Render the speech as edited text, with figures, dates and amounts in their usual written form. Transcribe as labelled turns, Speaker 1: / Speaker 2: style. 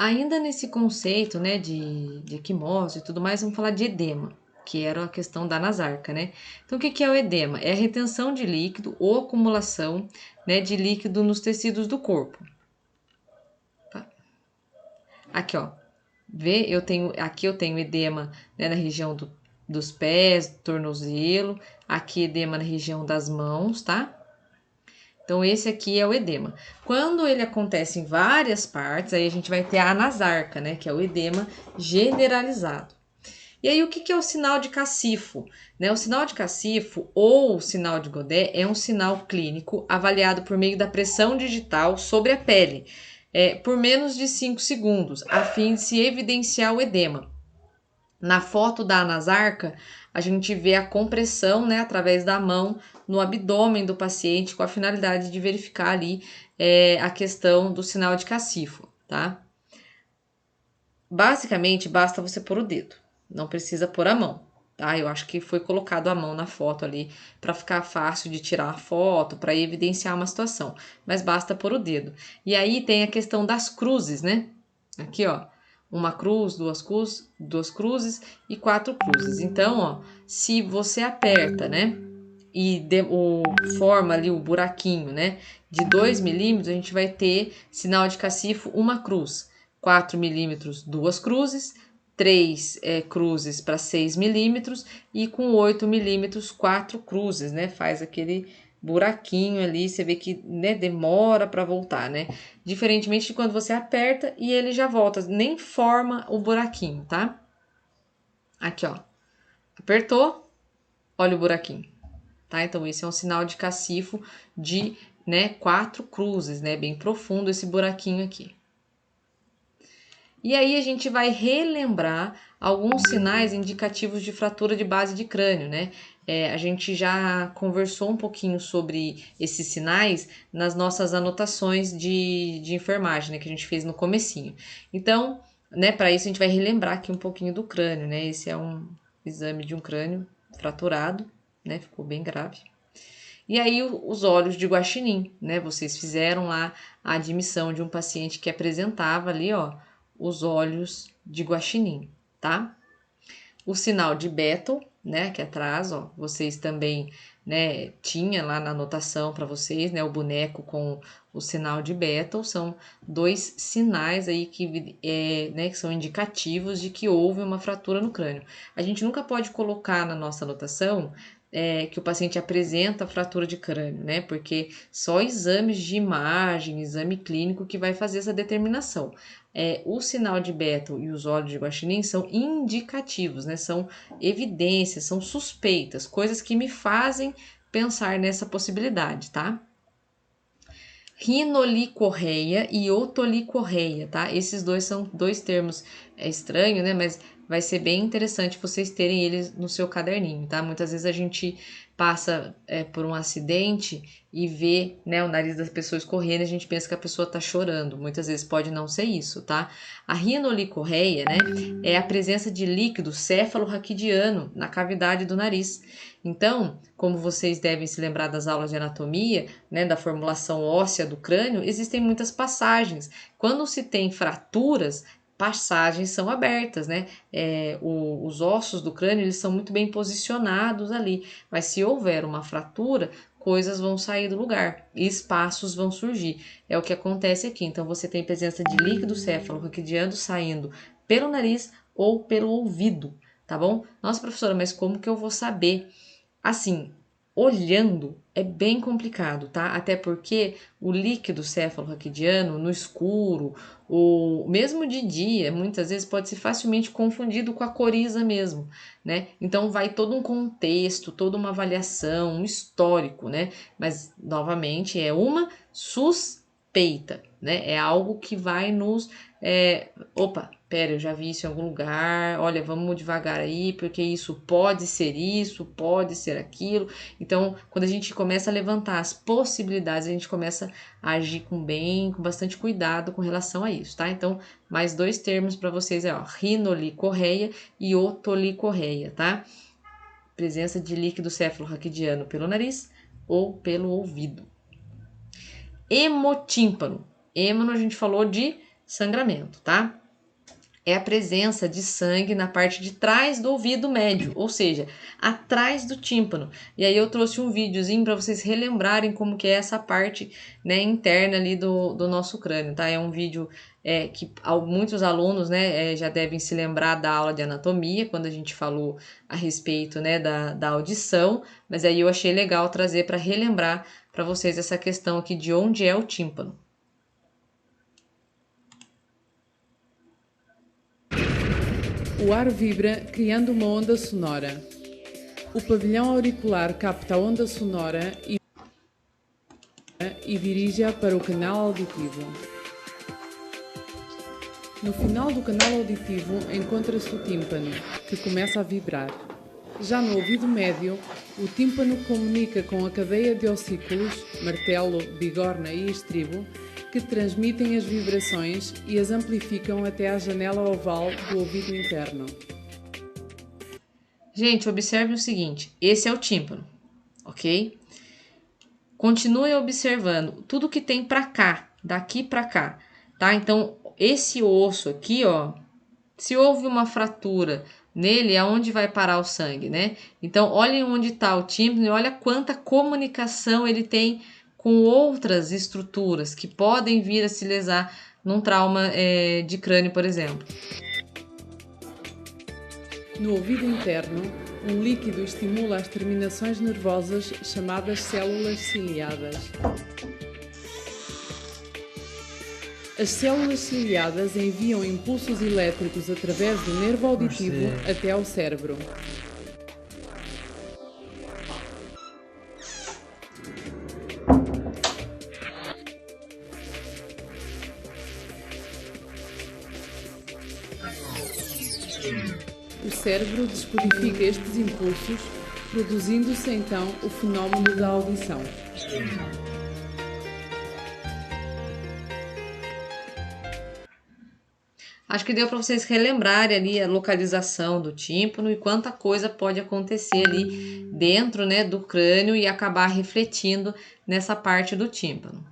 Speaker 1: Ainda nesse conceito, né, de equimose e tudo mais, vamos falar de edema, que era a questão da nasarca, né? Então, o que é o edema? É a retenção de líquido ou acumulação, né, de líquido nos tecidos do corpo. Tá? Aqui, ó. Vê, aqui eu tenho edema, né, na região dos pés, do tornozelo, aqui edema na região das mãos, tá? Então, esse aqui é o edema. Quando ele acontece em várias partes, aí a gente vai ter a anasarca, né? Que é o edema generalizado. E aí, o que é o sinal de Cassifo? Né? O sinal de Cassifo ou o sinal de Godet é um sinal clínico avaliado por meio da pressão digital sobre a pele, por menos de 5 segundos, a fim de se evidenciar o edema. Na foto da anasarca, a gente vê a compressão, né, através da mão no abdômen do paciente com a finalidade de verificar ali a questão do sinal de Cassifo, tá? Basicamente, basta você pôr o dedo, não precisa pôr a mão, tá? Eu acho que foi colocado a mão na foto ali para ficar fácil de tirar a foto, para evidenciar uma situação, mas basta pôr o dedo. E aí tem a questão das cruzes, né? Aqui, ó, uma cruz, duas cruzes e 4 cruzes. Então, ó, se você aperta, né, e forma ali o buraquinho, né, de 2 milímetros, a gente vai ter sinal de Cassifo, uma cruz. 4 milímetros, 2 cruzes. 3 cruzes para 6 milímetros e com 8 milímetros, 4 cruzes, né? Faz aquele buraquinho ali, você vê que, né, demora para voltar, né? Diferentemente de quando você aperta e ele já volta, nem forma o buraquinho, tá? Aqui, ó. Apertou, olha o buraquinho, tá? Então esse é um sinal de Cassifo de, né, 4 cruzes, né? Bem profundo esse buraquinho aqui. E aí a gente vai relembrar alguns sinais indicativos de fratura de base de crânio, né? A gente já conversou um pouquinho sobre esses sinais nas nossas anotações de enfermagem, né? Que a gente fez no comecinho. Então, né, para isso a gente vai relembrar aqui um pouquinho do crânio, né? Esse é um exame de um crânio fraturado, né? Ficou bem grave. E aí os olhos de guaxinim, né? Vocês fizeram lá a admissão de um paciente que apresentava ali, ó, os olhos de guaxinim, tá? O sinal de Bethel, né, aqui atrás, ó, vocês também, né, tinha lá na anotação para vocês, né, o boneco com o sinal de Bethel, são 2 sinais aí que, né, que são indicativos de que houve uma fratura no crânio. A gente nunca pode colocar na nossa anotação que o paciente apresenta fratura de crânio, né? Porque só exames de imagem, exame clínico que vai fazer essa determinação. O sinal de Bethel e os olhos de guaxinim são indicativos, né? São evidências, são suspeitas, coisas que me fazem pensar nessa possibilidade, tá? Rinolicorreia e otolicorreia, tá? Esses dois são 2 termos estranhos, né? Mas vai ser bem interessante vocês terem eles no seu caderninho, tá? Muitas vezes a gente passa por um acidente e vê, né, o nariz das pessoas correndo e a gente pensa que a pessoa tá chorando. Muitas vezes pode não ser isso, tá? A rinolicorreia, né, é a presença de líquido céfalo-raquidiano na cavidade do nariz. Então, como vocês devem se lembrar das aulas de anatomia, né, da formulação óssea do crânio, existem muitas passagens. Quando se tem fraturas, passagens são abertas, né? Os ossos do crânio eles são muito bem posicionados ali, mas se houver uma fratura, coisas vão sair do lugar e espaços vão surgir. É o que acontece aqui. Então você tem presença de líquido céfalo-raquidiano saindo pelo nariz ou pelo ouvido, tá bom? Nossa, professora, mas como que eu vou saber? Assim, olhando é bem complicado, tá? Até porque o líquido céfalo-raquidiano no escuro, ou mesmo de dia, muitas vezes pode ser facilmente confundido com a coriza mesmo, né? Então vai todo um contexto, toda uma avaliação, um histórico, né? Mas novamente é uma suspeita, né? É algo que vai nos opa, pera, eu já vi isso em algum lugar, olha, vamos devagar aí, porque isso, pode ser aquilo. Então, quando a gente começa a levantar as possibilidades, a gente começa a agir com bastante cuidado com relação a isso, tá? Então, mais 2 termos para vocês ó, rinolicorreia e otolicorreia, tá? Presença de líquido céfalo-raquidiano pelo nariz ou pelo ouvido. Hemotímpano. Hemano a gente falou de sangramento, tá? É a presença de sangue na parte de trás do ouvido médio, ou seja, atrás do tímpano. E aí eu trouxe um videozinho para vocês relembrarem como que é essa parte, né, interna ali do nosso crânio, tá? É um vídeo que muitos alunos, né, já devem se lembrar da aula de anatomia, quando a gente falou a respeito, né, da audição, mas aí eu achei legal trazer para relembrar para vocês essa questão aqui de onde é o tímpano.
Speaker 2: O ar vibra, criando uma onda sonora. O pavilhão auricular capta a onda sonora e dirige-a para o canal auditivo. No final do canal auditivo encontra-se o tímpano, que começa a vibrar. Já no ouvido médio, o tímpano comunica com a cadeia de ossículos, martelo, bigorna e estribo, que transmitem as vibrações e as amplificam até à janela oval do ouvido interno.
Speaker 1: Gente, observe o seguinte, esse é o tímpano, ok? Continue observando tudo que tem para cá, daqui para cá, tá? Então, esse osso aqui, ó, se houve uma fratura nele, aonde vai parar o sangue, né? Então, olhem onde está o tímpano e olha quanta comunicação ele tem com outras estruturas que podem vir a se lesar num trauma de crânio, por exemplo.
Speaker 2: No ouvido interno, um líquido estimula as terminações nervosas chamadas células ciliadas. As células ciliadas enviam impulsos elétricos através do nervo auditivo até ao cérebro. O cérebro descodifica estes impulsos, produzindo-se então o fenómeno da audição.
Speaker 1: Acho que deu para vocês relembrarem ali a localização do tímpano e quanta coisa pode acontecer ali dentro, né, do crânio e acabar refletindo nessa parte do tímpano.